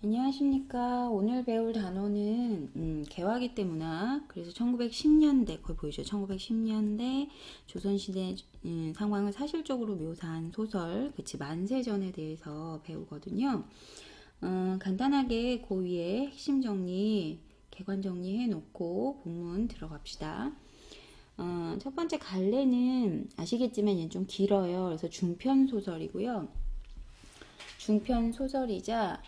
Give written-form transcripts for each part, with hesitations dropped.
안녕하십니까. 오늘 배울 단어는 개화기 때 문화. 그래서 1910년대 거기 보이죠. 1910년대 조선시대 상황을 사실적으로 묘사한 소설, 그치 만세전에 대해서 배우거든요. 간단하게 그 위에 핵심 정리, 개관 정리해 놓고 본문 들어갑시다. 첫 번째 갈래는 아시겠지만 얘는 좀 길어요. 그래서 중편 소설이고요. 중편 소설이자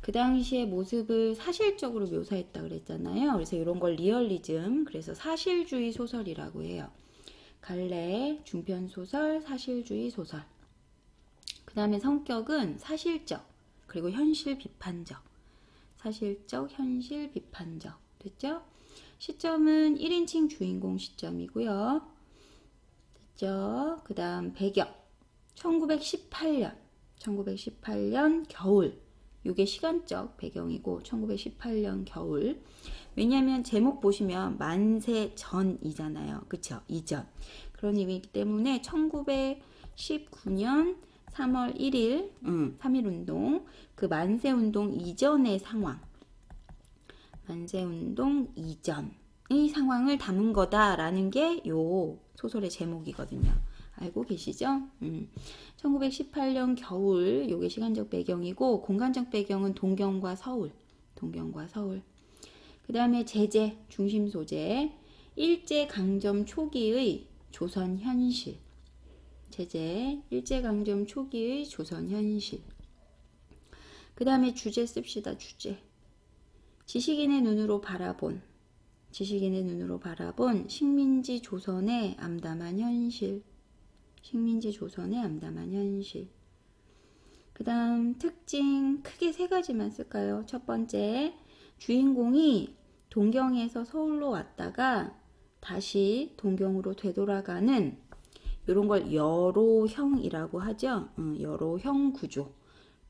그 당시의 모습을 사실적으로 묘사했다 그랬잖아요. 그래서 이런 걸 리얼리즘, 그래서 사실주의 소설이라고 해요. 갈래, 중편 소설, 사실주의 소설. 그 다음에 성격은 사실적, 그리고 현실 비판적. 사실적, 현실 비판적. 됐죠? 시점은 1인칭 주인공 시점이고요. 됐죠? 그 다음 배경. 1918년 겨울. 이게 시간적 배경이고 1918년 겨울. 왜냐하면 제목 보시면 만세 전이잖아요. 그쵸? 이전. 그런 의미이기 때문에 1919년 3월 1일 3.1운동 그 만세운동 이전의 상황, 만세운동 이전의 상황을 담은 거다라는 게 요 소설의 제목이거든요. 알고 계시죠? 1918년 겨울, 요게 시간적 배경이고 공간적 배경은 동경과 서울. 그 다음에 제재, 중심 소재, 일제강점 초기의 조선 현실. 제재, 일제강점 초기의 조선 현실. 그 다음에 주제 씁시다, 주제. 지식인의 눈으로 바라본 식민지 조선의 암담한 현실. 그 다음 특징 크게 세 가지만 쓸까요? 첫 번째, 주인공이 동경에서 서울로 왔다가 다시 동경으로 되돌아가는 이런 걸 여로형이라고 하죠. 여로형 구조.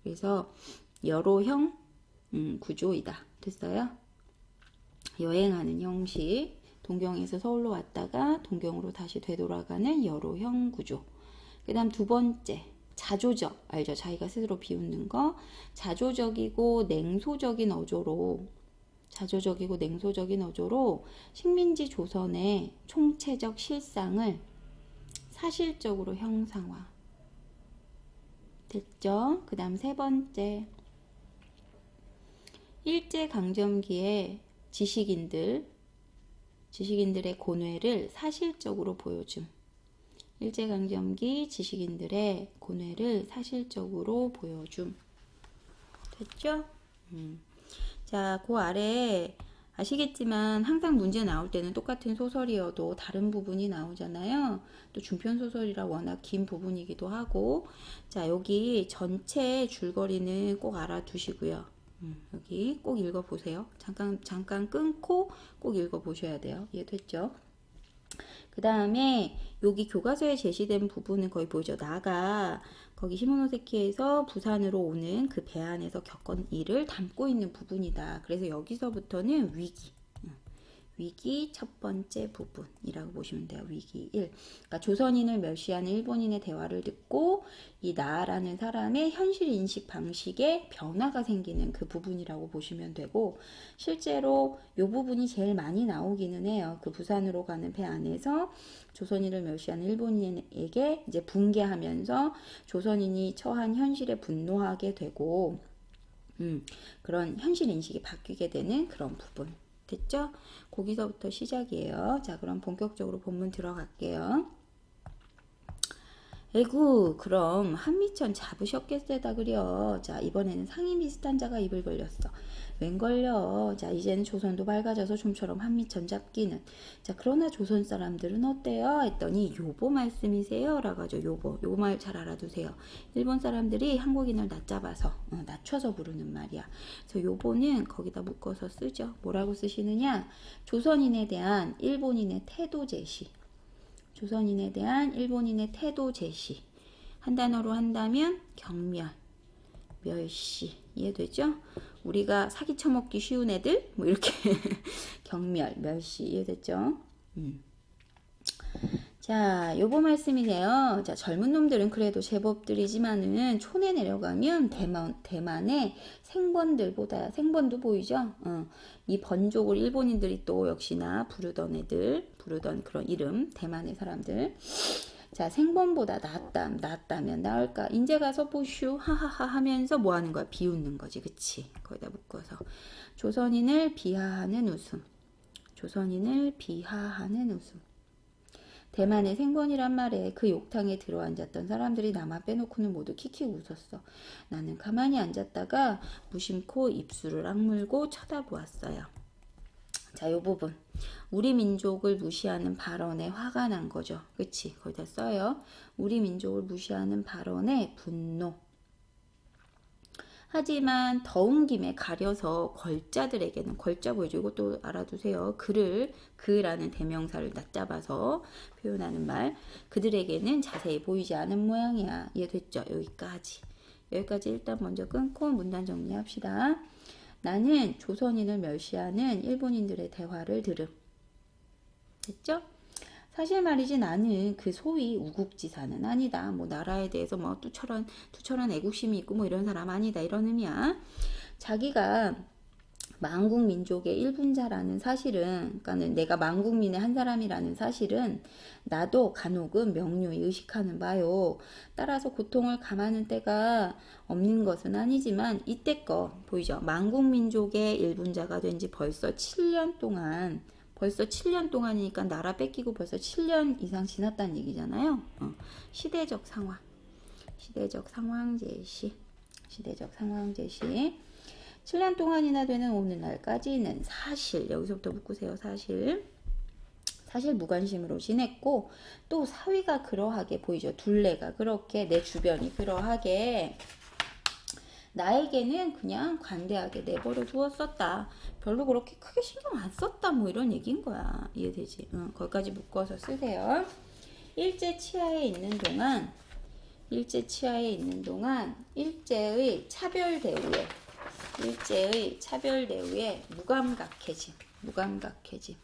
그래서 여로형 구조이다. 됐어요? 여행하는 형식. 동경에서 서울로 왔다가 동경으로 다시 되돌아가는 여로형 구조. 그 다음 두 번째, 자조적. 알죠? 자기가 스스로 비웃는 거. 자조적이고 냉소적인 어조로 식민지 조선의 총체적 실상을 사실적으로 형상화. 됐죠? 그 다음 세 번째, 일제강점기에 지식인들의 고뇌를 사실적으로 보여줌. 일제강점기 지식인들의 고뇌를 사실적으로 보여줌. 됐죠? 자, 그 아래 아시겠지만 항상 문제 나올 때는 똑같은 소설이어도 다른 부분이 나오잖아요. 또 중편 소설이라 워낙 긴 부분이기도 하고. 자, 여기 전체 줄거리는 꼭 알아두시고요. 여기 꼭 읽어보세요. 잠깐 끊고 꼭 읽어보셔야 돼요. 이해됐죠? 그 다음에 여기 교과서에 제시된 부분은 거의 보이죠. 나가 거기 시모노세키에서 부산으로 오는 그 배 안에서 겪은 일을 담고 있는 부분이다. 그래서 여기서부터는 위기 첫 번째 부분이라고 보시면 돼요. 위기 1. 그러니까 조선인을 멸시하는 일본인의 대화를 듣고 이 나라는 사람의 현실 인식 방식에 변화가 생기는 그 부분이라고 보시면 되고, 실제로 이 부분이 제일 많이 나오기는 해요. 그 부산으로 가는 배 안에서 조선인을 멸시하는 일본인에게 이제 붕괴하면서 조선인이 처한 현실에 분노하게 되고 그런 현실 인식이 바뀌게 되는 그런 부분. 됐죠? 거기서부터 시작이에요. 자, 그럼 본격적으로 본문 들어갈게요. 에구, 그럼 한미천 잡으셨겠세다 그려. 자, 이번에는 상이 비슷한 자가 입을 벌렸어. 웬 걸려. 자, 이제는 조선도 밝아져서 좀처럼 한미천 잡기는. 자, 그러나 조선 사람들은 어때요? 했더니 요보 말씀이세요? 라고 하죠. 요보 말 잘 알아두세요. 일본 사람들이 한국인을 낮춰서 부르는 말이야. 그래서 요보는 거기다 묶어서 쓰죠. 뭐라고 쓰시느냐? 조선인에 대한 일본인의 태도 제시. 조선인에 대한 일본인의 태도 제시. 한 단어로 한다면 경멸, 멸시. 이해되죠? 우리가 사기 쳐먹기 쉬운 애들 뭐 이렇게 경멸, 멸시. 이해됐죠? 자, 요거 말씀이네요. 자, 젊은 놈들은 그래도 제법들이지만은 촌에 내려가면 대만의 생번들보다, 생번도 보이죠? 이 번족을 일본인들이 또 역시나 부르던 그런 이름, 대만의 사람들. 자, 생번보다 낫다면 나을까? 인제 가서 보슈, 하하하 하면서 뭐 하는 거야? 비웃는 거지, 그치? 거기다 묶어서. 조선인을 비하하는 웃음. 조선인을 비하하는 웃음. 대만의 생번이란 말에 그 욕탕에 들어앉았던 사람들이 나만 빼놓고는 모두 킥킥 웃었어. 나는 가만히 앉았다가 무심코 입술을 악물고 쳐다보았어요. 자, 요 부분. 우리 민족을 무시하는 발언에 화가 난 거죠. 그치? 거기다 써요. 우리 민족을 무시하는 발언에 분노. 하지만 더운 김에 가려서 걸자들에게는, 걸자 보이죠? 이것도 알아두세요. 그라는 대명사를 낮잡아서 표현하는 말. 그들에게는 자세히 보이지 않은 모양이야. 이해됐죠? 여기까지 일단 먼저 끊고 문단 정리합시다. 나는 조선인을 멸시하는 일본인들의 대화를 들음. 됐죠? 사실 말이지 나는 그 소위 우국지사는 아니다. 뭐 나라에 대해서 뭐 투철한 애국심이 있고 뭐 이런 사람 아니다. 이런 의미야. 자기가 만국민족의 일분자라는 사실은, 그러니까는 내가 만국민의 한 사람이라는 사실은 나도 간혹은 명료히 의식하는 바요. 따라서 고통을 감하는 때가 없는 것은 아니지만 이때 거 보이죠? 만국민족의 일분자가 된 지 벌써 7년 동안이니까 나라 뺏기고 벌써 7년 이상 지났다는 얘기잖아요. 시대적 상황 제시. 7년 동안이나 되는 오늘날까지는 사실, 여기서부터 묶으세요. 사실 무관심으로 지냈고, 또 사위가 그러하게 보이죠. 둘레가 그렇게, 내 주변이 그러하게 나에게는 그냥 관대하게 내버려 두었었다. 별로 그렇게 크게 신경 안 썼다. 뭐 이런 얘기인 거야. 이해되지? 거기까지 묶어서 쓰세요. 일제 치하에 있는 동안 일제의 차별 대우에 무감각해짐.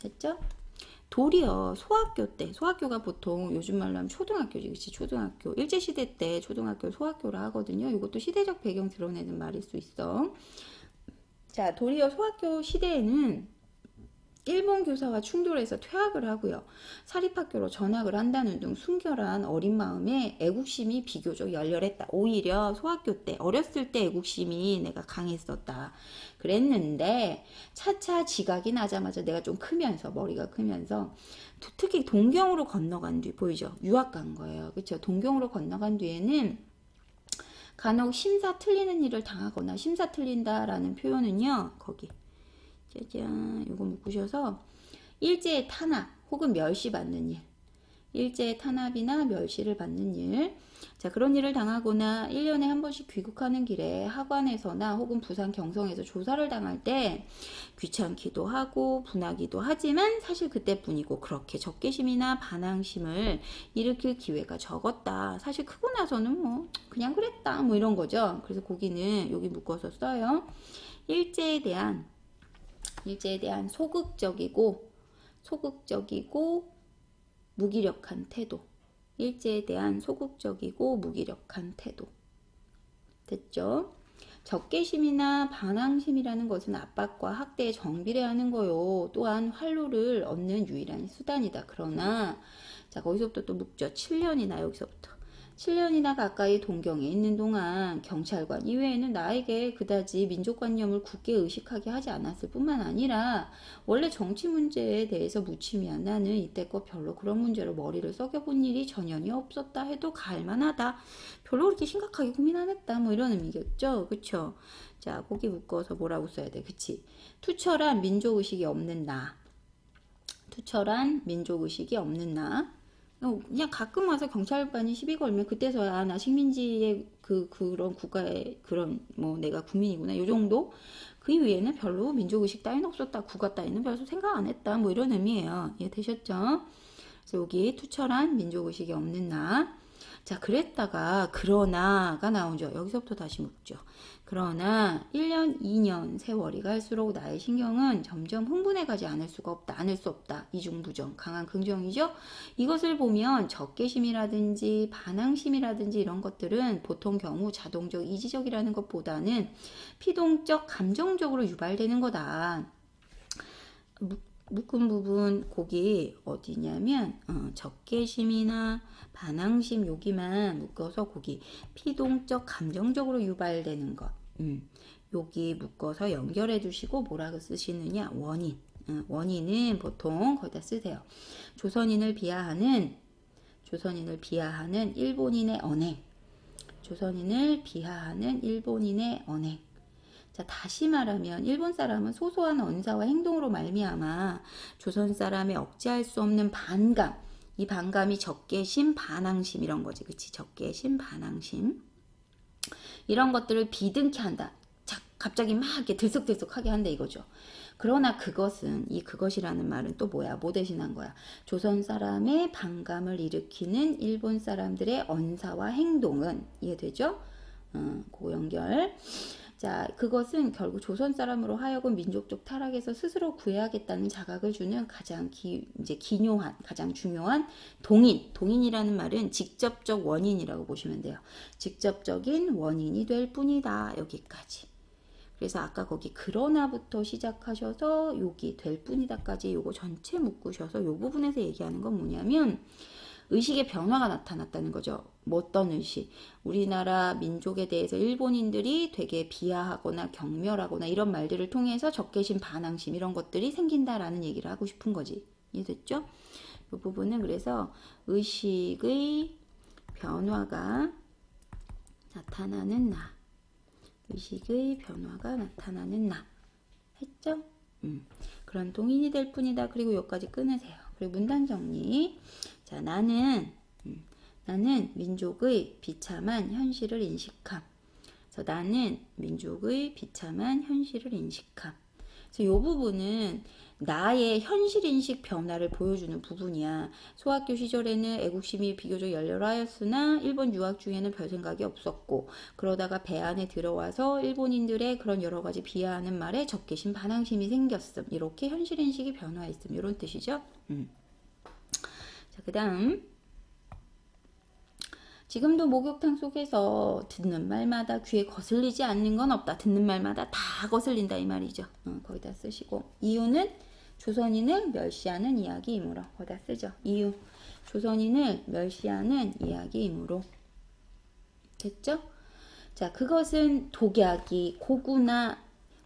됐죠? 도리어 소학교가 보통 요즘 말로 하면 초등학교지, 그치? 초등학교. 일제시대 때 초등학교 소학교라 하거든요. 이것도 시대적 배경 드러내는 말일 수 있어. 자, 도리어 소학교 시대에는 일본 교사와 충돌해서 퇴학을 하고요. 사립학교로 전학을 한다는 등 순결한 어린 마음에 애국심이 비교적 열렬했다. 오히려 소학교 때, 어렸을 때 애국심이 내가 강했었다. 그랬는데 차차 지각이 나자마자 내가 좀 크면서, 머리가 크면서 특히 동경으로 건너간 뒤 보이죠? 유학 간 거예요. 그렇죠? 동경으로 건너간 뒤에는 간혹 심사 틀리는 일을 당하거나, 심사 틀린다라는 표현은요, 거기 짜잔, 요거 묶으셔서 일제의 탄압 혹은 멸시받는 일, 일제의 탄압이나 멸시를 받는 일, 자, 그런 일을 당하거나 1년에 한 번씩 귀국하는 길에 학원에서나 혹은 부산 경성에서 조사를 당할 때 귀찮기도 하고 분하기도 하지만 사실 그때뿐이고 그렇게 적개심이나 반항심을 일으킬 기회가 적었다. 사실 크고 나서는 뭐 그냥 그랬다. 뭐 이런 거죠. 그래서 거기는 여기 묶어서 써요. 일제에 대한 소극적이고 무기력한 태도. 일제에 대한 소극적이고 무기력한 태도. 됐죠? 적개심이나 반항심이라는 것은 압박과 학대에 정비례하는 거요. 또한 활로를 얻는 유일한 수단이다. 그러나 자, 거기서부터 또 묶죠. 7년이나 여기서부터 7년이나 가까이 동경에 있는 동안 경찰관 이외에는 나에게 그다지 민족관념을 굳게 의식하게 하지 않았을 뿐만 아니라 원래 정치 문제에 대해서 무치미한 나는 이때껏 별로 그런 문제로 머리를 썩여본 일이 전혀 없었다 해도 갈만하다. 별로 그렇게 심각하게 고민 안 했다. 뭐 이런 의미겠죠. 그쵸? 자, 거기 묶어서 뭐라고 써야 돼? 그치? 투철한 민족의식이 없는 나. 그냥 가끔 와서 경찰관이 시비 걸면 그때서야 나 식민지의 그런 국가의 그런 뭐 내가 국민이구나 요 정도. 그 이외에는 별로 민족의식 따위는 없었다. 국가 따위는 별로 생각 안 했다. 뭐 이런 의미예요. 이해되셨죠? 그래서 여기 투철한 민족의식이 없는 나. 자, 그랬다가 그러나가 나오죠. 여기서부터 다시 묻죠. 그러나 1년, 2년 세월이 갈수록 나의 신경은 점점 흥분해가지 않을 수가 없다. 않을 수 없다. 이중부정, 강한 긍정이죠. 이것을 보면 적개심이라든지 반항심이라든지 이런 것들은 보통 경우 자동적, 이지적이라는 것보다는 피동적, 감정적으로 유발되는 거다. 묶은 부분 거기 어디냐면 적개심이나 반항심 여기만 묶어서 거기 피동적 감정적으로 유발되는 것 여기 묶어서 연결해 주시고 뭐라고 쓰시느냐 원인 원인은 보통 거기다 쓰세요. 조선인을 비하하는 일본인의 언행 조선인을 비하하는 일본인의 언행. 자, 다시 말하면 일본 사람은 소소한 언사와 행동으로 말미암아 조선 사람의 억제할 수 없는 반감, 이 반감이 적개심, 반항심 이런 거지, 그치? 적개심, 반항심 이런 것들을 비등케 한다. 자, 갑자기 막 이렇게 들썩들썩하게 한다 이거죠. 그러나 그것이라는 말은 또 뭐야? 뭐 대신한 거야? 조선 사람의 반감을 일으키는 일본 사람들의 언사와 행동은 이해되죠? 그거 연결. 자, 그것은 결국 조선 사람으로 하여금 민족적 타락에서 스스로 구해야겠다는 자각을 주는 가장 기묘한, 가장 중요한 동인이라는 말은 직접적 원인이라고 보시면 돼요. 직접적인 원인이 될 뿐이다. 여기까지. 그래서 아까 거기 그러나부터 시작하셔서 여기 될 뿐이다까지 요거 전체 묶으셔서 요 부분에서 얘기하는 건 뭐냐면 의식의 변화가 나타났다는 거죠. 뭐 어떤 의식? 우리나라 민족에 대해서 일본인들이 되게 비하하거나 경멸하거나 이런 말들을 통해서 적개심, 반항심 이런 것들이 생긴다라는 얘기를 하고 싶은 거지. 이해됐죠? 이 부분은 그래서 의식의 변화가 나타나는 나. 의식의 변화가 나타나는 나. 했죠? 그런 동인이 될 뿐이다. 그리고 여기까지 끊으세요. 그리고 문단 정리. 자, 나는 민족의 비참한 현실을 인식함. 그래서 나는 민족의 비참한 현실을 인식함. 그래서 이 부분은 나의 현실인식 변화를 보여주는 부분이야. 소학교 시절에는 애국심이 비교적 열렬하였으나 일본 유학 중에는 별 생각이 없었고 그러다가 배 안에 들어와서 일본인들의 그런 여러 가지 비하하는 말에 적개심, 반항심이 생겼음. 이렇게 현실인식이 변화했음. 이런 뜻이죠. 자, 그 다음 지금도 목욕탕 속에서 듣는 말마다 귀에 거슬리지 않는 건 없다. 듣는 말마다 다 거슬린다 이 말이죠. 거기다 쓰시고 이유는 조선인을 멸시하는 이야기이므로 거기다 쓰죠. 이유 조선인을 멸시하는 이야기이므로 됐죠? 자, 그것은 독약이 고구나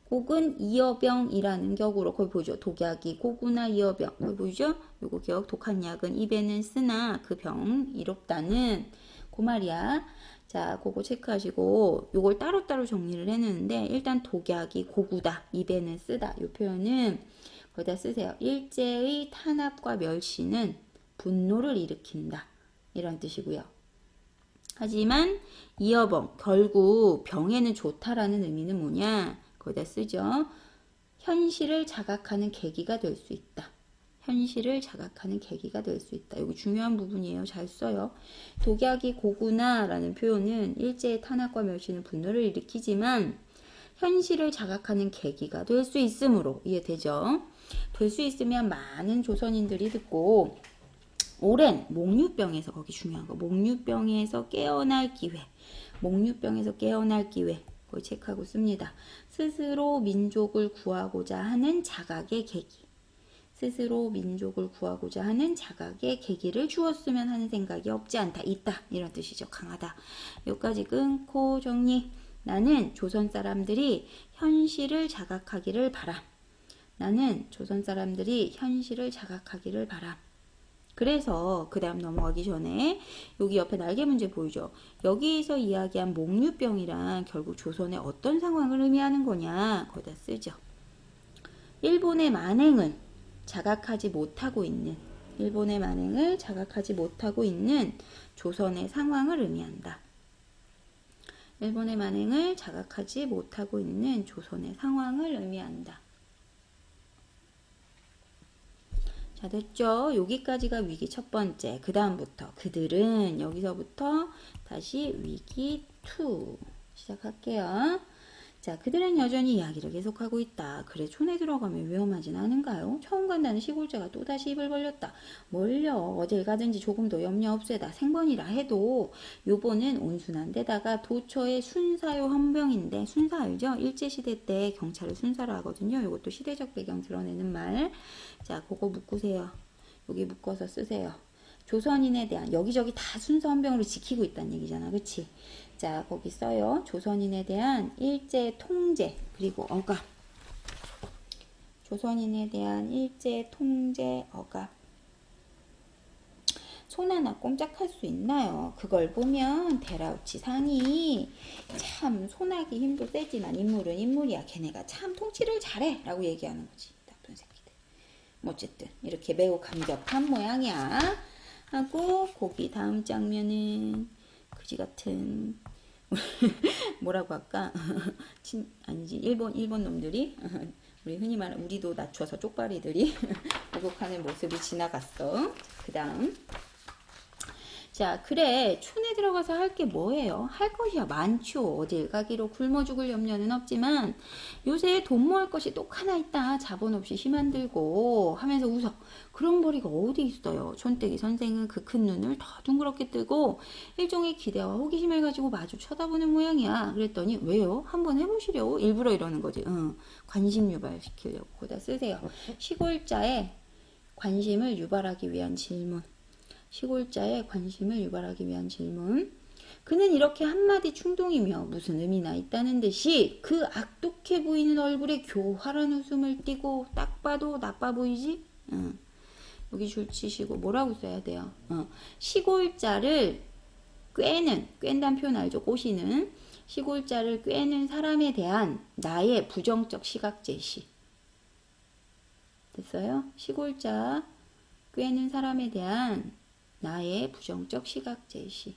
혹은 이어병이라는 격으로 거기 보이죠. 독약이 고구나 이어병 거기 보이죠? 요거 격 독한 약은 입에는 쓰나 그 병 이롭다는 그 말이야. 자, 그거 체크하시고 요걸 따로따로 정리를 해놓는데 일단 독약이 고구다. 입에는 쓰다. 요 표현은 거기다 쓰세요. 일제의 탄압과 멸시는 분노를 일으킨다. 이런 뜻이고요. 하지만 이어병, 결국 병에는 좋다라는 의미는 뭐냐? 거기다 쓰죠. 현실을 자각하는 계기가 될 수 있다. 현실을 자각하는 계기가 될 수 있다. 여기 중요한 부분이에요. 잘 써요. 독약이 고구나 라는 표현은 일제의 탄압과 멸시는 분노를 일으키지만 현실을 자각하는 계기가 될 수 있으므로 이해되죠? 될 수 있으면 많은 조선인들이 듣고 오랜 목류병에서 거기 중요한 거 목류병에서 깨어날 기회 목류병에서 깨어날 기회 그걸 체크하고 씁니다. 스스로 민족을 구하고자 하는 자각의 계기 스스로 민족을 구하고자 하는 자각의 계기를 주었으면 하는 생각이 없지 않다. 있다. 이런 뜻이죠. 강하다. 여기까지 끊고 정리. 나는 조선 사람들이 현실을 자각하기를 바람. 나는 조선 사람들이 현실을 자각하기를 바람. 그래서 그 다음 넘어가기 전에 여기 옆에 날개 문제 보이죠? 여기서 이야기한 목류병이란 결국 조선의 어떤 상황을 의미하는 거냐? 거기다 쓰죠. 일본의 만행을 자각하지 못하고 있는 조선의 상황을 의미한다. 일본의 만행을 자각하지 못하고 있는 조선의 상황을 의미한다. 자, 됐죠? 여기까지가 위기 첫 번째. 그 다음부터 그들은 여기서부터 다시 위기 2 시작할게요. 자, 그들은 여전히 이야기를 계속하고 있다. 그래, 촌에 들어가면 위험하진 않은가요? 처음 간다는 시골자가 또다시 입을 벌렸다. 뭘요? 어딜 가든지 조금 더 염려 없애다. 생번이라 해도 요번은 온순한 데다가 도처의 순사요 헌병인데, 순사 알죠? 일제시대 때 경찰을 순사로 하거든요. 요것도 시대적 배경 드러내는 말. 자, 그거 묶으세요. 여기 묶어서 쓰세요. 조선인에 대한 여기저기 다 순사 헌병으로 지키고 있다는 얘기잖아. 그치? 자, 거기 써요. 조선인에 대한 일제 통제 그리고 억압. 조선인에 대한 일제 통제 억압. 손 하나 꼼짝할 수 있나요? 그걸 보면 데라우치 상이 참 손하기 힘도 세지만 인물은 인물이야. 걔네가 참 통치를 잘해 라고 얘기하는 거지. 나쁜 새끼들. 어쨌든 이렇게 매우 감격한 모양이야. 하고 거기 다음 장면은 그지 같은 뭐라고 할까? 아니지 일본 놈들이 우리 흔히 말하는 우리도 낮춰서 쪽발이들이 보복하는 모습이 지나갔어. 그 다음 자, 그래 촌에 들어가서 할 게 뭐예요? 할 것이야 많죠. 어딜 가기로 굶어 죽을 염려는 없지만 요새 돈 모을 것이 똑 하나 있다. 자본 없이 힘 안 들고 하면서 웃어. 그런 벌이가 어디 있어요. 촌뜨기 선생은 그 큰 눈을 더 둥그렇게 뜨고 일종의 기대와 호기심을 가지고 마주 쳐다보는 모양이야. 그랬더니 왜요? 한번 해보시려고 일부러 이러는 거지. 관심 유발시키려고. 거기다 쓰세요. 시골자의 관심을 유발하기 위한 질문. 시골자의 관심을 유발하기 위한 질문. 그는 이렇게 한마디 충동이며 무슨 의미나 있다는 듯이 그 악독해 보이는 얼굴에 교활한 웃음을 띠고 딱 봐도 나빠 보이지? 여기 줄 치시고 뭐라고 써야 돼요? 시골자를 꿰는 표현 알죠? 꼬시는 시골자를 꿰는 사람에 대한 나의 부정적 시각 제시. 됐어요? 시골자 꿰는 사람에 대한 나의 부정적 시각 제시.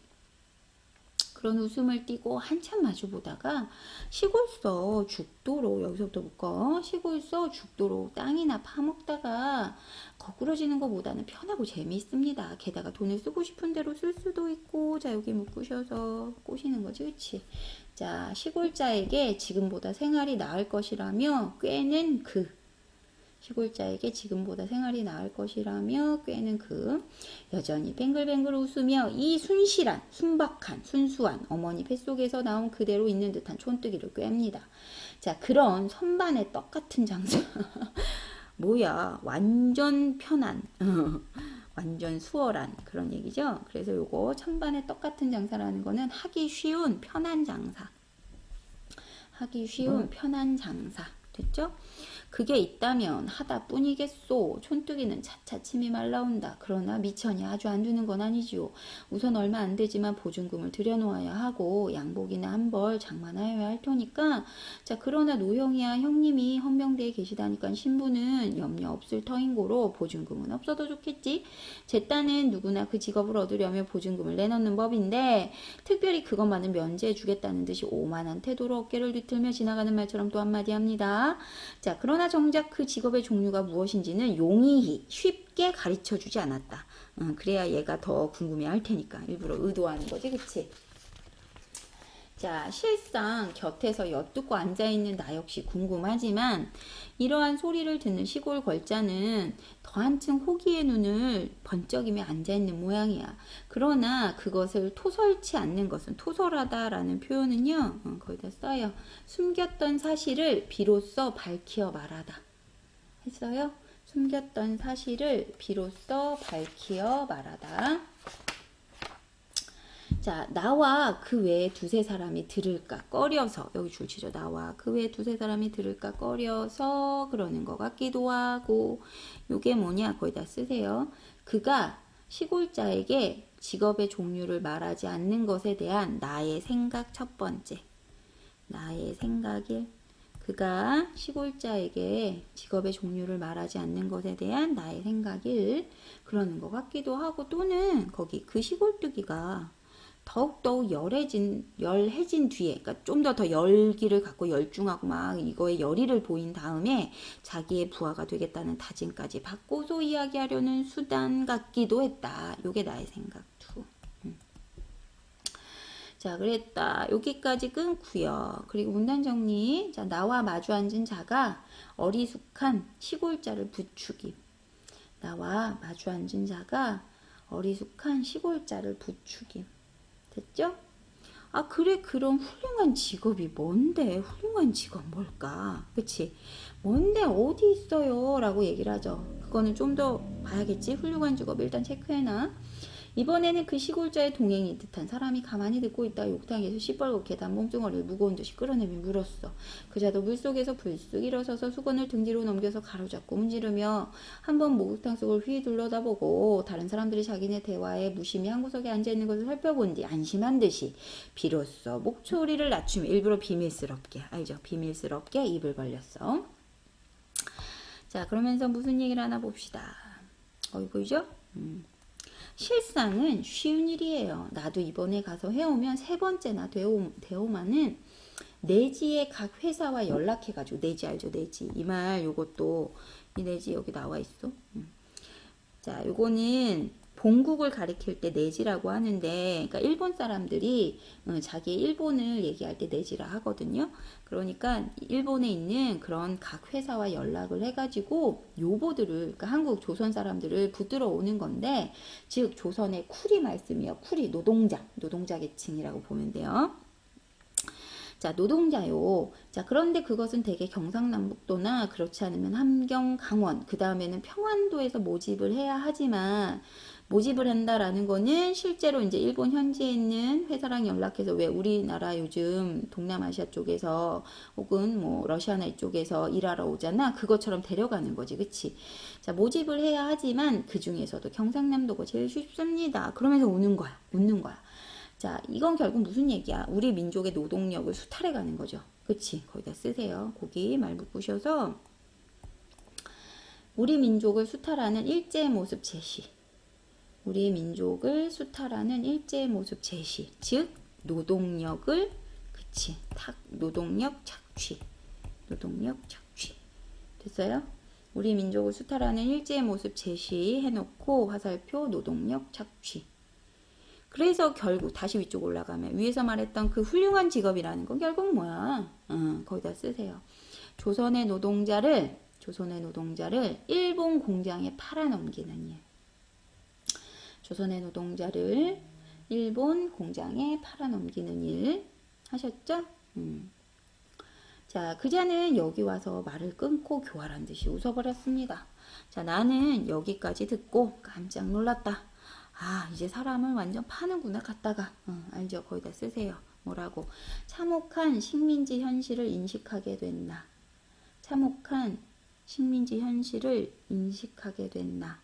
그런 웃음을 띠고 한참 마주보다가 시골서 죽도록 여기서부터 묶어. 시골서 죽도록 땅이나 파먹다가 거꾸러지는 것보다는 편하고 재미있습니다. 게다가 돈을 쓰고 싶은 대로 쓸 수도 있고. 자, 여기 묶으셔서 꼬시는 거지. 그치? 자, 시골자에게 지금보다 생활이 나을 것이라며 꿰는 그 시골자에게 지금보다 생활이 나을 것이라며 꿰는 그 여전히 뱅글뱅글 웃으며 이 순실한 순박한 순수한 어머니 뱃속에서 나온 그대로 있는 듯한 촌뜨기를 꿰입니다. 자, 그런 선반의 떡 같은 장사 뭐야 완전 편한 완전 수월한 그런 얘기죠. 그래서 요거 천반의 떡 같은 장사라는 거는 하기 쉬운 편한 장사. 하기 쉬운 편한 장사. 됐죠? 그게 있다면 하다 뿐이겠소. 촌뜨기는 차차 침이 말라온다. 그러나 미천이 아주 안 두는 건 아니지요. 우선 얼마 안 되지만 보증금을 들여놓아야 하고 양복이나 한 벌 장만하여야 할 테니까. 자, 그러나 노형이야 형님이 헌병대에 계시다니까 신부는 염려 없을 터인고로 보증금은 없어도 좋겠지. 제 딴은 누구나 그 직업을 얻으려면 보증금을 내놓는 법인데 특별히 그것만은 면제해 주겠다는 듯이 오만한 태도로 어깨를 뒤틀며 지나가는 말처럼 또 한마디 합니다. 자, 그러나 정작 그 직업의 종류가 무엇인지는 용이히 쉽게 가르쳐 주지 않았다. 그래야 얘가 더 궁금해 할 테니까 일부러 의도하는 거지. 그치? 자, 실상 곁에서 엿듣고 앉아있는 나 역시 궁금하지만 이러한 소리를 듣는 시골 걸자는 더 한층 호기의 눈을 번쩍이며 앉아있는 모양이야. 그러나 그것을 토설치 않는 것은 토설하다라는 표현은요. 거기다 써요. 숨겼던 사실을 비로소 밝히어 말하다. 했어요? 숨겼던 사실을 비로소 밝히어 말하다. 자, 나와 그 외에 두세 사람이 들을까 꺼려서 여기 줄치죠. 나와 그 외에 두세 사람이 들을까 꺼려서 그러는 것 같기도 하고 요게 뭐냐 거기다 쓰세요. 그가 시골자에게 직업의 종류를 말하지 않는 것에 대한 나의 생각 첫 번째. 나의 생각일. 그가 시골자에게 직업의 종류를 말하지 않는 것에 대한 나의 생각일. 그러는 것 같기도 하고 또는 거기 그 시골뜨기가 더욱더욱 열해진 뒤에, 그러니까 좀 더 열기를 갖고 열중하고 막 이거에 열의를 보인 다음에 자기의 부하가 되겠다는 다짐까지 받고서 이야기하려는 수단 같기도 했다. 요게 나의 생각 투. 자, 그랬다. 여기까지 끊고요. 그리고 문단 정리. 자, 나와 마주 앉은 자가 어리숙한 시골자를 부추김. 나와 마주 앉은 자가 어리숙한 시골자를 부추김. 됐죠? 아, 그래, 그럼 훌륭한 직업이 뭔데? 훌륭한 직업 뭘까? 그치? 뭔데, 어디 있어요? 라고 얘기를 하죠. 그거는 좀 더 봐야겠지? 훌륭한 직업 일단 체크해놔. 이번에는 그 시골자의 동행이 듯한 사람이 가만히 듣고 있다. 욕탕에서 시뻘겋게 단 몸뚱어리를 무거운 듯이 끌어내며 물었어. 그자도 물속에서 불쑥 일어서서 수건을 등 뒤로 넘겨서 가로잡고 문지르며 한번 목욕탕 속을 휘 둘러다보고 다른 사람들이 자기네 대화에 무심히 한 구석에 앉아있는 것을 살펴본 뒤 안심한 듯이 비로소 목소리를 낮추며 일부러 비밀스럽게, 알죠? 비밀스럽게 입을 벌렸어. 자, 그러면서 무슨 얘기를 하나 봅시다. 보이죠? 실상은 쉬운 일이에요. 나도 이번에 가서 해오면 세 번째나 되오만은 내지의 각 회사와 연락해가지고, 내지 알죠? 내지. 이 말 요것도 이 내지 여기 나와 있어. 자, 요거는 본국을 가리킬 때 내지라고 하는데, 그러니까 일본 사람들이 자기 일본을 얘기할 때 내지라 하거든요. 그러니까 일본에 있는 그런 각 회사와 연락을 해가지고 요보들을, 그러니까 한국 조선 사람들을 붙들어 오는 건데, 즉 조선의 쿠리 말씀이요. 쿠리 노동자 계층이라고 보면 돼요. 자, 노동자요. 자, 그런데 그것은 대개 경상남북도나 그렇지 않으면 함경, 강원, 그 다음에는 평안도에서 모집을 해야 하지만, 모집을 한다라는 거는 실제로 이제 일본 현지에 있는 회사랑 연락해서, 왜 우리나라 요즘 동남아시아 쪽에서 혹은 뭐 러시아나 이쪽에서 일하러 오잖아. 그것처럼 데려가는 거지. 그치? 자, 모집을 해야 하지만 그 중에서도 경상남도가 제일 쉽습니다. 그러면서 웃는 거야. 자, 이건 결국 무슨 얘기야? 우리 민족의 노동력을 수탈해 가는 거죠. 그치? 거기다 쓰세요. 거기 말 묶으셔서 우리 민족을 수탈하는 일제의 모습 제시. 우리 민족을 수탈하는 일제의 모습 제시. 즉 노동력을, 그치? 노동력 착취. 됐어요? 우리 민족을 수탈하는 일제의 모습 제시해놓고 화살표 노동력 착취. 그래서 결국 다시 위쪽 올라가면 위에서 말했던 그 훌륭한 직업이라는 건 결국 뭐야? 거기다 쓰세요. 조선의 노동자를 일본 공장에 팔아넘기는 일. 조선의 노동자를 일본 공장에 팔아넘기는 일 하셨죠? 자, 그자는 여기 와서 말을 끊고 교활한 듯이 웃어버렸습니다. 자, 나는 여기까지 듣고 깜짝 놀랐다. 아, 이제 사람을 완전 파는구나 갔다가. 알죠? 거기다 쓰세요. 뭐라고? 참혹한 식민지 현실을 인식하게 됐나. 참혹한 식민지 현실을 인식하게 됐나.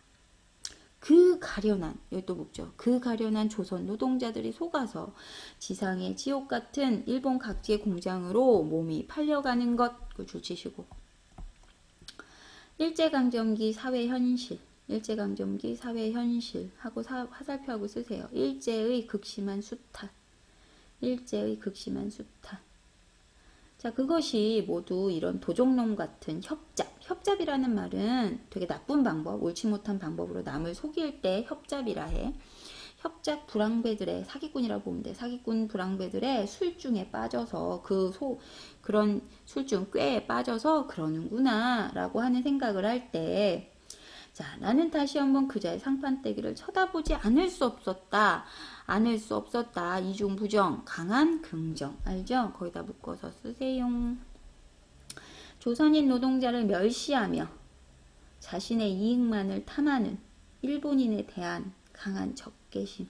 그 가련한, 여기 또 묻죠. 그 가련한 조선 노동자들이 속아서 지상의 지옥 같은 일본 각지의 공장으로 몸이 팔려가는 것, 그 줄치시고. 일제강점기 사회 현실 하고 화살표하고 쓰세요. 일제의 극심한 수탈. 자, 그것이 모두 이런 도적놈 같은 협잡이라는 말은 되게 나쁜 방법, 옳지 못한 방법으로 남을 속일 때 협잡이라 해. 협잡 불황배들의, 사기꾼이라고 보면 돼. 사기꾼 불황배들의 술중에 빠져서 그런 술중 꾀에 빠져서 그러는구나 라고 하는 생각을 할 때, 자, 나는 다시 한번 그자의 상판떼기를 쳐다보지 않을 수 없었다. 이중 부정, 강한 긍정. 알죠? 거기다 묶어서 쓰세요. 조선인 노동자를 멸시하며 자신의 이익만을 탐하는 일본인에 대한 강한 적개심.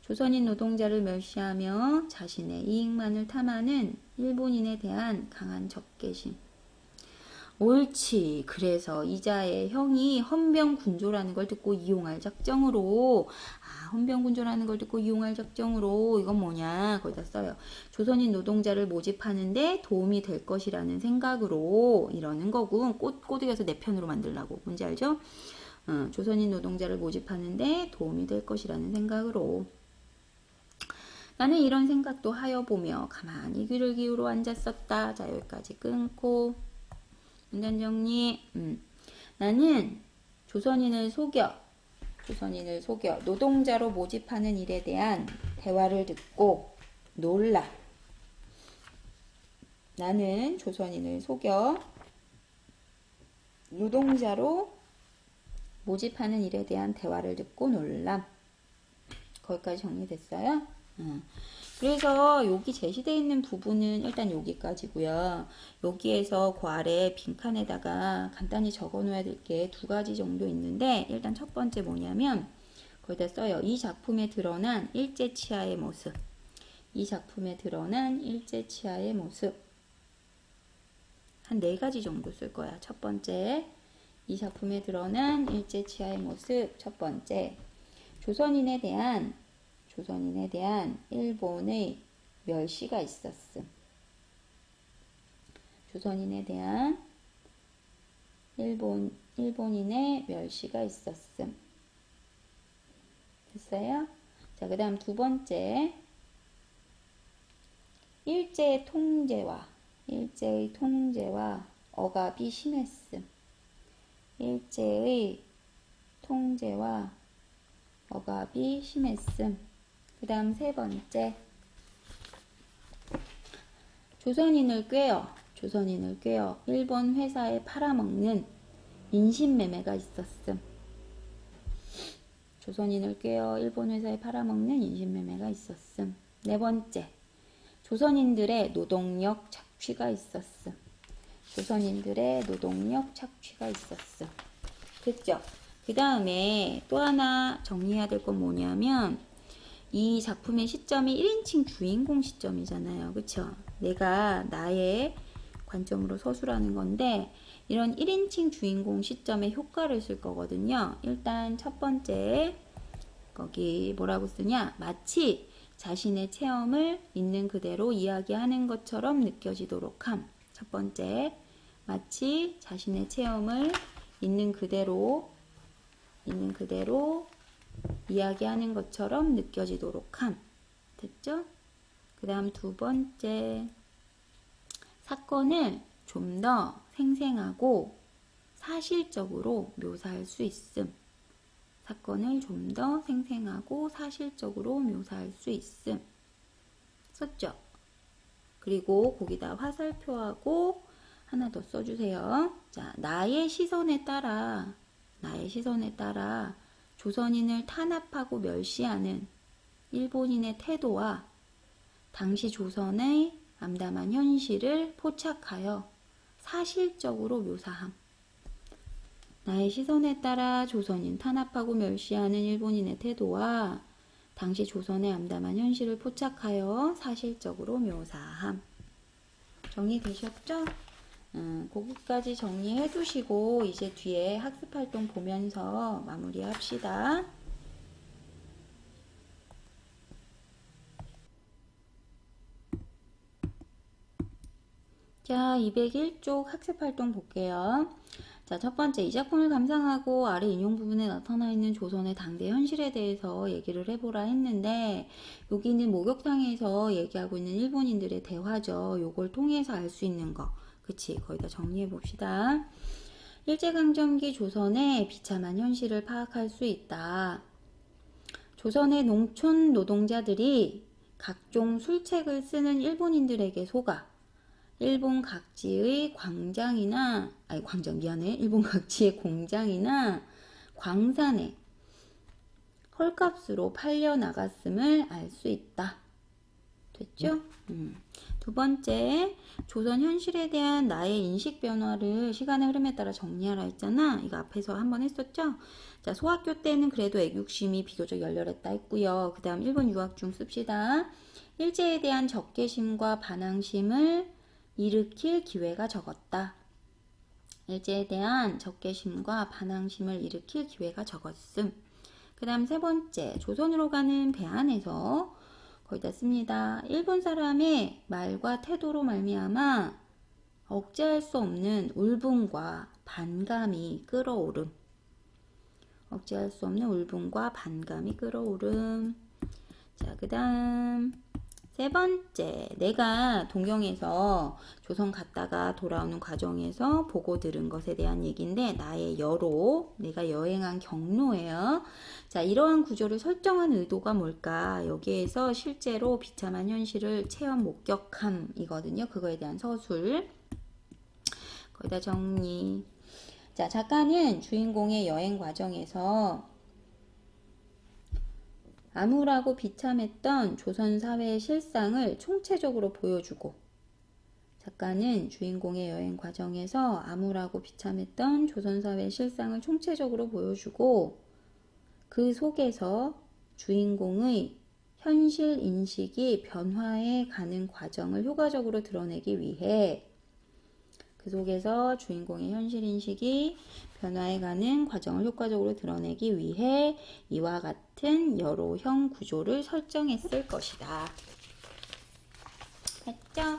조선인 노동자를 멸시하며 자신의 이익만을 탐하는 일본인에 대한 강한 적개심. 옳지. 그래서 이자의 형이 헌병군조라는 걸 듣고 이용할 작정으로, 이건 뭐냐 거기다 써요. 조선인 노동자를 모집하는데 도움이 될 것이라는 생각으로 이러는 거고, 꼬드겨서 내 편으로 만들라고. 뭔지 알죠? 조선인 노동자를 모집하는데 도움이 될 것이라는 생각으로. 나는 이런 생각도 하여 보며 가만히 귀를 기울여 앉았었다. 자, 여기까지 끊고 문단 정리. 나는 조선인을 속여 노동자로 모집하는 일에 대한 대화를 듣고 놀라. 나는 조선인을 속여 노동자로 모집하는 일에 대한 대화를 듣고 놀람. 거기까지 정리됐어요? 그래서 여기 제시되어 있는 부분은 일단 여기까지고요. 여기에서 그 아래 빈칸에다가 간단히 적어 놓아야 될 게 두 가지 정도 있는데, 일단 첫 번째 뭐냐면 거기다 써요. 이 작품에 드러난 일제 치하의 모습. 이 작품에 드러난 일제 치하의 모습. 한 4가지 정도 쓸 거야. 첫 번째, 이 작품에 드러난 일제 치하의 모습. 첫 번째, 조선인에 대한 일본의 멸시가 있었음. 조선인에 대한 일본인의 멸시가 있었음. 됐어요? 자, 그 다음 두 번째, 일제의 통제와 억압이 심했음. 일제의 통제와 억압이 심했음. 그 다음 세 번째, 조선인을 꿰어 일본 회사에 팔아먹는 인신매매가 있었음. 조선인을 꿰어 일본 회사에 팔아먹는 인신매매가 있었음. 네 번째, 조선인들의 노동력 착취가 있었음. 됐죠? 그 다음에 또 하나 정리해야 될 건 뭐냐면, 이 작품의 시점이 1인칭 주인공 시점이잖아요. 그쵸? 내가 나의 관점으로 서술하는 건데, 이런 1인칭 주인공 시점의 효과를 쓸 거거든요. 일단 첫 번째, 거기 뭐라고 쓰냐? 마치 자신의 체험을 있는 그대로 이야기하는 것처럼 느껴지도록 함. 첫 번째, 마치 자신의 체험을 있는 그대로 이야기하는 것처럼 느껴지도록 함. 됐죠? 그 다음 두 번째, 사건을 좀 더 생생하고 사실적으로 묘사할 수 있음. 썼죠? 그리고 거기다 화살표하고 하나 더 써주세요. 자, 나의 시선에 따라 조선인을 탄압하고 멸시하는 일본인의 태도와 당시 조선의 암담한 현실을 포착하여 사실적으로 묘사함. 나의 시선에 따라 조선인 탄압하고 멸시하는 일본인의 태도와 당시 조선의 암담한 현실을 포착하여 사실적으로 묘사함. 정리되셨죠? 거기까지 정리해 두시고 이제 뒤에 학습활동 보면서 마무리합시다. 자, 201쪽 학습활동 볼게요. 자, 첫 번째, 이 작품을 감상하고 아래 인용 부분에 나타나 있는 조선의 당대 현실에 대해서 얘기를 해보라 했는데, 여기는 목욕탕에서 얘기하고 있는 일본인들의 대화죠. 요걸 통해서 알 수 있는 거. 그치? 거기다 정리해 봅시다. 일제강점기 조선의 비참한 현실을 파악할 수 있다. 조선의 농촌 노동자들이 각종 술책을 쓰는 일본인들에게 속아 일본 각지의 일본 각지의 공장이나 광산에 헐값으로 팔려 나갔음을 알 수 있다. 됐죠? 두 번째, 조선 현실에 대한 나의 인식 변화를 시간의 흐름에 따라 정리하라 했잖아. 이거 앞에서 한번 했었죠? 자, 소학교 때는 그래도 애국심이 비교적 열렬했다 했고요. 그 다음 일본 유학 중 씁시다. 일제에 대한 적개심과 반항심을 일으킬 기회가 적었다. 일제에 대한 적개심과 반항심을 일으킬 기회가 적었음. 그 다음 세 번째, 조선으로 가는 배 안에서 거기다 씁니다. 일본 사람의 말과 태도로 말미암아 억제할 수 없는 울분과 반감이 끌어오름. 자, 그 다음 세 번째, 내가 동경에서 조선 갔다가 돌아오는 과정에서 보고 들은 것에 대한 얘기인데 나의 여로, 내가 여행한 경로예요. 자, 이러한 구조를 설정한 의도가 뭘까? 여기에서 실제로 비참한 현실을 체험 목격함이거든요. 그거에 대한 서술. 거기다 정리. 자, 작가는 주인공의 여행 과정에서 암울하고 비참했던 조선 사회의 실상을 총체적으로 보여주고, 작가는 주인공의 여행 과정에서 암울하고 비참했던 조선 사회의 실상을 총체적으로 보여주고, 그 속에서 주인공의 현실 인식이 변화해 가는 과정을 효과적으로 드러내기 위해, 그 속에서 주인공의 현실 인식이 변화해가는 과정을 효과적으로 드러내기 위해 이와 같은 여로형 구조를 설정했을 것이다. 됐죠?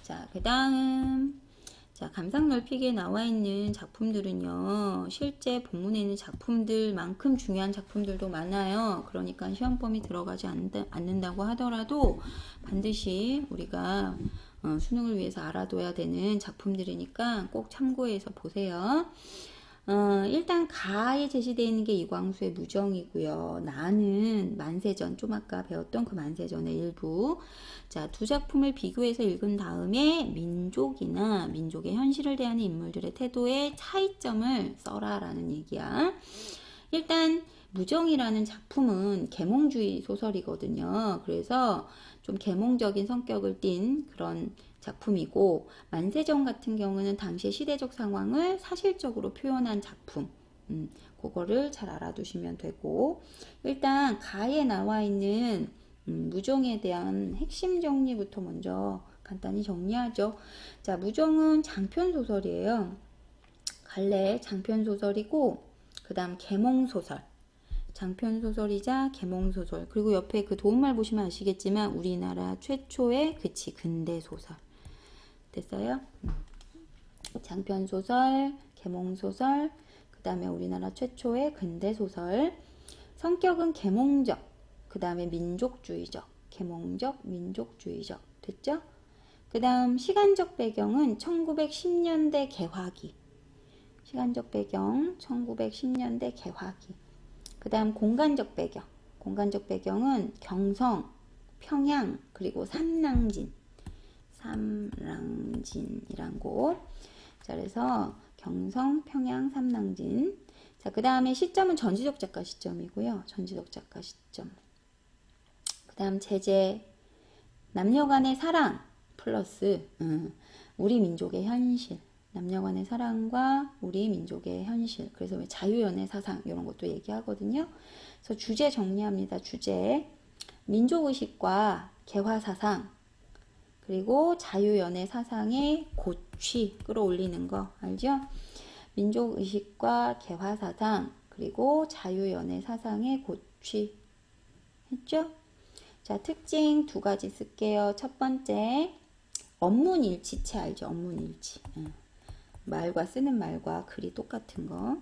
자, 그 다음. 자, 감상 넓히기에 나와 있는 작품들은요, 실제 본문에 있는 작품들만큼 중요한 작품들도 많아요. 그러니까 시험범위 들어가지 않는다고 하더라도 반드시 우리가 수능을 위해서 알아둬야 되는 작품들이니까 꼭 참고해서 보세요. 일단 가에 제시되어 있는 게 이광수의 무정이고요. 나는 만세전, 좀 아까 배웠던 그 만세전의 일부. 자, 두 작품을 비교해서 읽은 다음에 민족이나 민족의 현실을 대하는 인물들의 태도의 차이점을 써라라는 얘기야. 일단 무정이라는 작품은 계몽주의 소설이거든요. 그래서 좀 계몽적인 성격을 띤 그런 작품이고, 만세전 같은 경우는 당시의 시대적 상황을 사실적으로 표현한 작품. 그거를 잘 알아두시면 되고, 일단 가에 나와 있는 무정에 대한 핵심 정리부터 먼저 간단히 정리하죠. 자, 무정은 장편소설이에요. 갈래 장편소설이고, 그 다음 계몽소설. 장편소설이자 계몽소설. 그리고 옆에 그 도움말 보시면 아시겠지만 우리나라 최초의 근대소설. 됐어요? 장편소설, 계몽소설, 그 다음에 우리나라 최초의 근대소설. 성격은 계몽적, 그 다음에 민족주의적. 계몽적, 민족주의적. 됐죠? 그 다음 시간적 배경은 1910년대 개화기. 시간적 배경 1910년대 개화기. 그 다음 공간적 배경. 공간적 배경은 경성, 평양, 그리고 삼랑진. 삼랑진이란 곳. 자, 그래서 경성, 평양, 삼랑진. 자, 그 다음에 시점은 전지적 작가 시점이고요. 전지적 작가 시점. 그 다음 제재, 남녀 간의 사랑 플러스 우리 민족의 현실. 남녀 간의 사랑과 우리 민족의 현실. 그래서 왜 자유연애 사상 이런 것도 얘기하거든요. 그래서 주제 정리합니다. 주제. 민족의식과 개화사상, 그리고 자유연애 사상의 고취 끌어올리는 거 알죠? 민족의식과 개화사상, 그리고 자유연애 사상의 고취 했죠? 자, 특징 두 가지 쓸게요. 첫 번째, 언문일치체 알죠? 언문일치. 말과 쓰는 말과 글이 똑같은 거.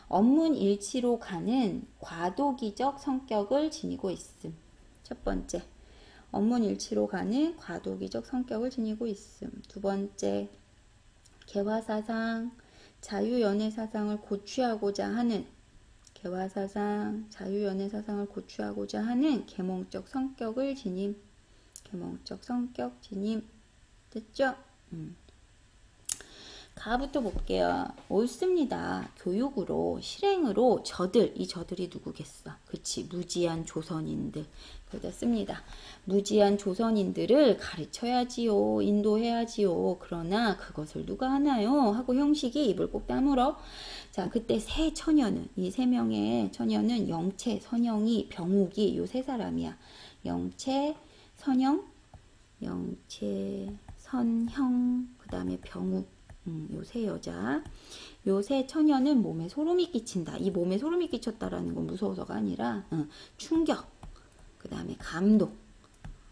언문일치로 가는 과도기적 성격을 지니고 있음. 첫 번째, 언문일치로 가는 과도기적 성격을 지니고 있음. 두 번째, 개화사상, 자유연애사상을 고취하고자 하는 개화사상, 자유연애사상을 고취하고자 하는 계몽적 성격을 지님. 계몽적 성격 지님. 됐죠? 가부터 볼게요. 옳습니다. 교육으로, 실행으로 저들, 이 저들이 누구겠어? 그치, 무지한 조선인들. 거기다 씁니다. 무지한 조선인들을 가르쳐야지요. 인도해야지요. 그러나 그것을 누가 하나요? 하고 형식이 입을 꼭 다물어. 자, 그때 세 처녀는, 이 세 명의 처녀는 영채, 선영이, 병욱이 요 세 사람이야. 영채, 선영, 영채, 선형, 그 다음에 병욱. 요 세 여자, 요 세 처녀는 몸에 소름이 끼친다. 이 몸에 소름이 끼쳤다라는 건 무서워서가 아니라 충격, 그 다음에 감동.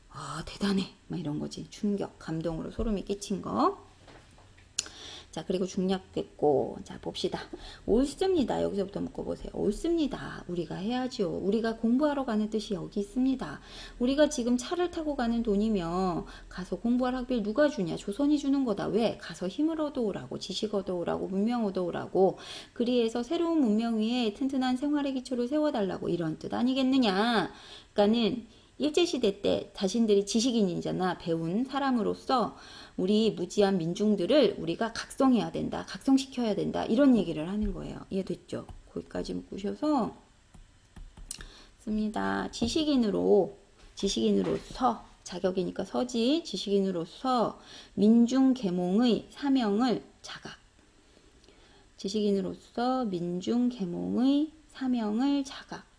아, 대단해. 막 이런 거지. 충격, 감동으로 소름이 끼친 거. 자, 그리고 중략됐고, 자, 봅시다. 옳습니다. 여기서부터 묶어보세요. 옳습니다. 우리가 해야죠. 우리가 공부하러 가는 뜻이 여기 있습니다. 우리가 지금 차를 타고 가는 돈이며, 가서 공부할 학비를 누가 주냐? 조선이 주는 거다. 왜? 가서 힘을 얻어오라고, 지식 얻어오라고, 문명 얻어오라고, 그리해서 새로운 문명 위에 튼튼한 생활의 기초를 세워달라고, 이런 뜻 아니겠느냐? 그러니까는, 일제시대 때 자신들이 지식인이잖아. 배운 사람으로서 우리 무지한 민중들을 우리가 각성해야 된다. 각성시켜야 된다. 이런 얘기를 하는 거예요. 이해됐죠? 거기까지 묶으셔서 씁니다. 지식인으로서 자격이니까 서지. 지식인으로서 민중계몽의 사명을 자각. 지식인으로서 민중계몽의 사명을 자각.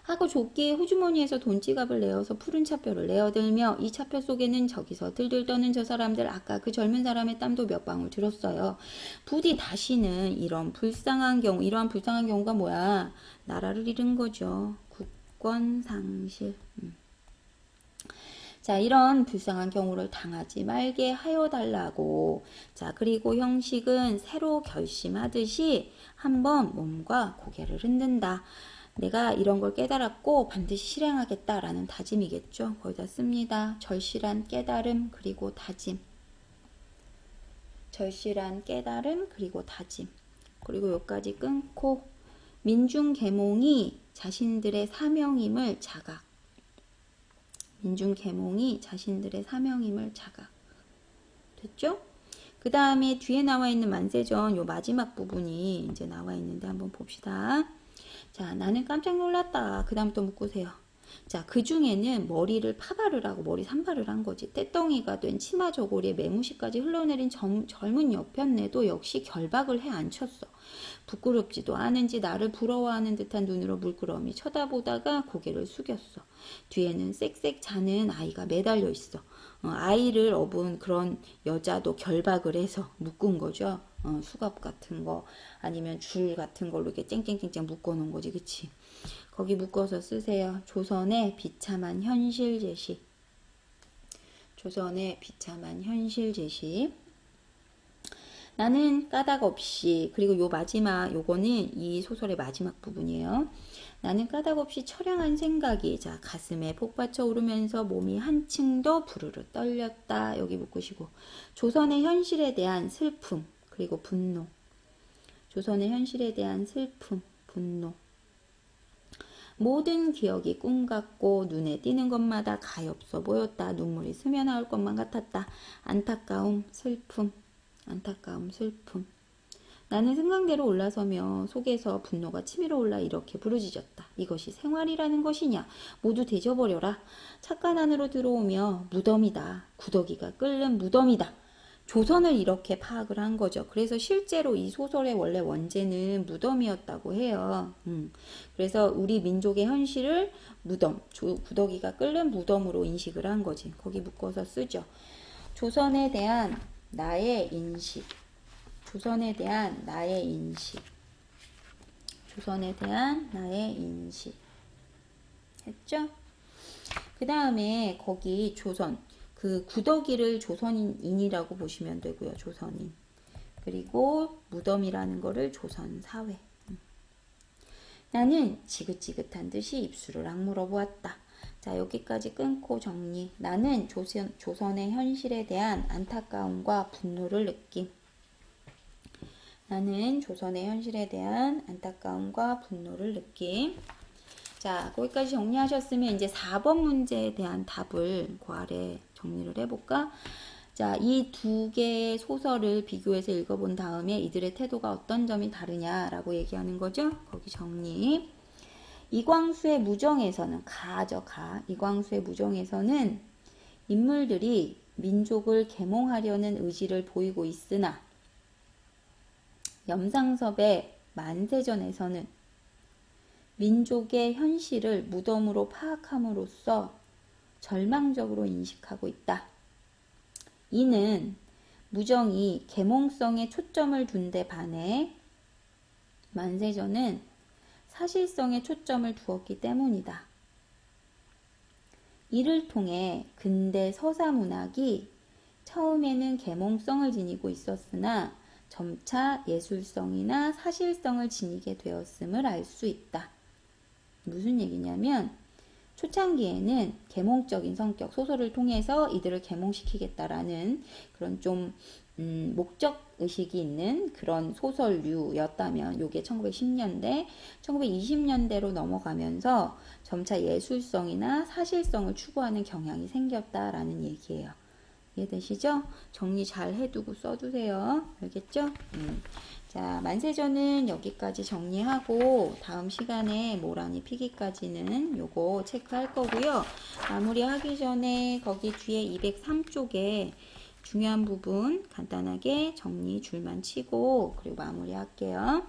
하고 좁게 호주머니에서 돈지갑을 내어서 푸른 차표를 내어들며 이 차표 속에는 저기서 들들 떠는 저 사람들 아까 그 젊은 사람의 땀도 몇 방울 들었어요. 부디 다시는 이러한 불쌍한 경우가 뭐야? 나라를 잃은 거죠. 국권상실. 자, 이런 불쌍한 경우를 당하지 말게 하여 달라고. 자, 그리고 형식은 새로 결심하듯이 한번 몸과 고개를 흔든다. 내가 이런 걸 깨달았고 반드시 실행하겠다라는 다짐이겠죠. 거기다 씁니다. 절실한 깨달음 그리고 다짐. 절실한 깨달음 그리고 다짐. 그리고 여기까지 끊고 민중계몽이 자신들의 사명임을 자각. 민중계몽이 자신들의 사명임을 자각. 됐죠? 그 다음에 뒤에 나와 있는 만세전 요 마지막 부분이 이제 나와 있는데 한번 봅시다. 자, 나는 깜짝 놀랐다. 그 다음 또 묶으세요. 자, 그 중에는 머리를 파발을 하고 머리 산발을 한 거지. 떼덩이가 된 치마 저고리에 매무시까지 흘러내린 젊은 여편네도 역시 결박을 해 앉혔어. 부끄럽지도 않은지 나를 부러워하는 듯한 눈으로 물끄러미 쳐다보다가 고개를 숙였어. 뒤에는 쌕쌕 자는 아이가 매달려 있어. 아이를 업은 그런 여자도 결박을 해서 묶은 거죠. 수갑 같은 거 아니면 줄 같은 걸로 이렇게 쨍쨍쨍쨍 묶어 놓은 거지. 그치? 거기 묶어서 쓰세요. 조선의 비참한 현실 제시. 조선의 비참한 현실 제시. 나는 까닭 없이, 그리고 요 마지막, 요거는 이 소설의 마지막 부분이에요. 나는 까닭 없이 처량한 생각이, 자, 가슴에 폭받쳐 오르면서 몸이 한층 더 부르르 떨렸다. 여기 묶으시고. 조선의 현실에 대한 슬픔, 그리고 분노. 조선의 현실에 대한 슬픔, 분노. 모든 기억이 꿈 같고 눈에 띄는 것마다 가엾어 보였다. 눈물이 스며나올 것만 같았다. 안타까움, 슬픔, 안타까움, 슬픔. 나는 승강대로 올라서며 속에서 분노가 치밀어 올라 이렇게 부르짖었다. 이것이 생활이라는 것이냐? 모두 대져버려라. 착간 안으로 들어오며 무덤이다. 구더기가 끓는 무덤이다. 조선을 이렇게 파악을 한 거죠. 그래서 실제로 이 소설의 원래 원제는 무덤이었다고 해요. 그래서 우리 민족의 현실을 무덤, 구더기가 끓는 무덤으로 인식을 한 거지. 거기 묶어서 쓰죠. 조선에 대한 나의 인식. 조선에 대한 나의 인식. 조선에 대한 나의 인식. 했죠? 그 다음에 거기 조선. 그 구더기를 조선인이라고 보시면 되고요. 조선인. 그리고 무덤이라는 거를 조선사회. 나는 지긋지긋한 듯이 입술을 악물어 보았다. 자, 여기까지 끊고 정리. 나는 조선의 현실에 대한 안타까움과 분노를 느낌. 나는 조선의 현실에 대한 안타까움과 분노를 느낌. 자, 거기까지 정리하셨으면 이제 4번 문제에 대한 답을 그 아래 정리를 해볼까? 자, 이 두 개의 소설을 비교해서 읽어본 다음에 이들의 태도가 어떤 점이 다르냐라고 얘기하는 거죠. 거기 정리. 이광수의 무정에서는 이광수의 무정에서는 인물들이 민족을 계몽하려는 의지를 보이고 있으나 염상섭의 만세전에서는 민족의 현실을 무덤으로 파악함으로써 절망적으로 인식하고 있다. 이는 무정이 계몽성에 초점을 둔 데 반해 만세전은 사실성에 초점을 두었기 때문이다. 이를 통해 근대 서사문학이 처음에는 계몽성을 지니고 있었으나 점차 예술성이나 사실성을 지니게 되었음을 알 수 있다. 무슨 얘기냐면 초창기에는 계몽적인 성격, 소설을 통해서 이들을 계몽시키겠다라는 그런 좀 목적 의식이 있는 그런 소설류였다면 요게 1910년대, 1920년대로 넘어가면서 점차 예술성이나 사실성을 추구하는 경향이 생겼다라는 얘기예요. 이해되시죠? 정리 잘 해두고 써두세요. 알겠죠? 자, 만세전은 여기까지 정리하고 다음 시간에 모란이 피기까지는 요거 체크할 거고요. 마무리하기 전에 거기 뒤에 203쪽에 중요한 부분 간단하게 정리 줄만 치고 그리고 마무리할게요.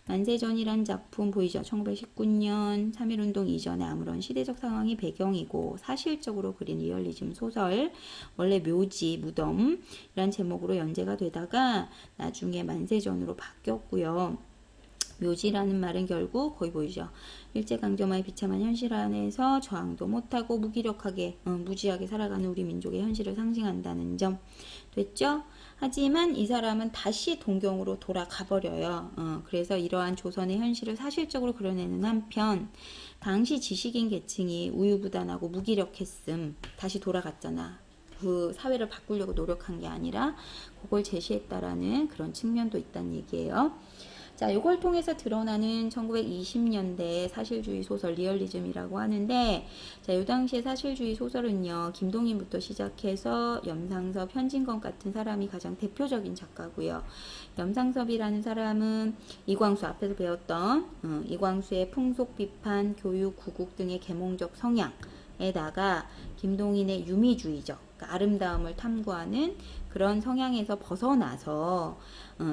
만세전이란 작품 보이죠? 1919년 3.1운동 이전에 아무런 시대적 상황이 배경이고 사실적으로 그린 리얼리즘 소설, 원래 묘지, 무덤이란 제목으로 연재가 되다가 나중에 만세전으로 바뀌었고요. 묘지라는 말은 결국 거기 보이죠. 일제강점하에 비참한 현실 안에서 저항도 못하고 무기력하게 무지하게 살아가는 우리 민족의 현실을 상징한다는 점 됐죠? 하지만 이 사람은 다시 동경으로 돌아가 버려요. 그래서 이러한 조선의 현실을 사실적으로 그려내는 한편 당시 지식인 계층이 우유부단하고 무기력했음 다시 돌아갔잖아. 그 사회를 바꾸려고 노력한 게 아니라 그걸 제시했다라는 그런 측면도 있다는 얘기예요. 자, 이걸 통해서 드러나는 1920년대 사실주의 소설 리얼리즘이라고 하는데, 자, 이 당시의 사실주의 소설은요, 김동인부터 시작해서 염상섭, 현진건 같은 사람이 가장 대표적인 작가고요. 염상섭이라는 사람은 이광수 앞에서 배웠던 이광수의 풍속 비판, 교육, 구국 등의 계몽적 성향에다가 김동인의 유미주의적, 그러니까 아름다움을 탐구하는 그런 성향에서 벗어나서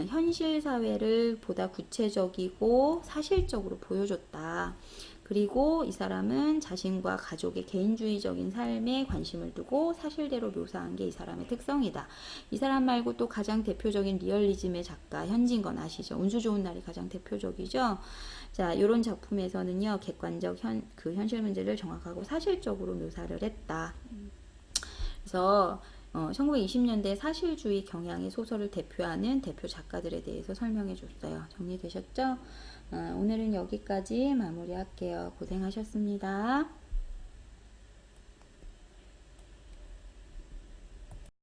현실 사회를 보다 구체적이고 사실적으로 보여줬다. 그리고 이 사람은 자신과 가족의 개인주의적인 삶에 관심을 두고 사실대로 묘사한 게 이 사람의 특성이다. 이 사람 말고 또 가장 대표적인 리얼리즘의 작가 현진건 아시죠? 운수 좋은 날이 가장 대표적이죠. 자, 이런 작품에서는요, 객관적 그 현실 문제를 정확하고 사실적으로 묘사를 했다. 그래서 1920년대 사실주의 경향의 소설을 대표하는 대표 작가들에 대해서 설명해 줬어요. 정리되셨죠? 오늘은 여기까지 마무리할게요. 고생하셨습니다.